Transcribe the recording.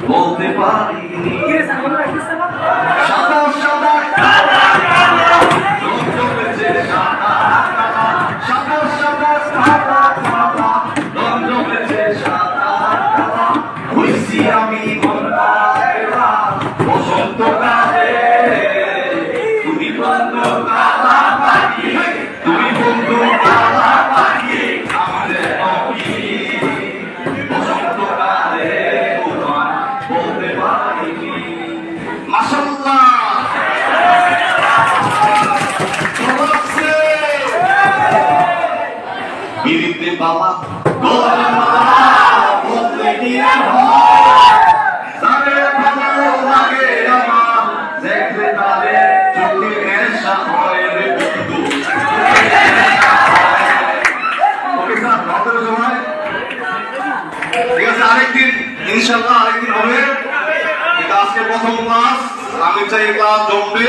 বলতে পারিনি সাদা সাদা কালা কালা রং জমেছে সাদা কালা সাদা সাদা কালা কালা রং জমেছে সাদা কালা হইছি আমি বন্যায়রা বসন্তকালে তুমি বন্ধু কালা পাখি তুমি বন্ধু কালা পাখি আমাদের পাখি বসন্তকালে বলতে পারিনি মাশাআল্লাহ বিরিতে বাবা গোলা বলতে গিয়ে তারে ভালো লাগে আমার দেখলে তারে চোখে নেশা হয় রে বন্ধু ওকে স্যার রাতের সময় ঠিক আছে আরেকদিন ইনশাআল্লাহ আরেকদিন হবে এটা আজকে প্রথম ক্লাস আমি চাই ক্লাস জমবে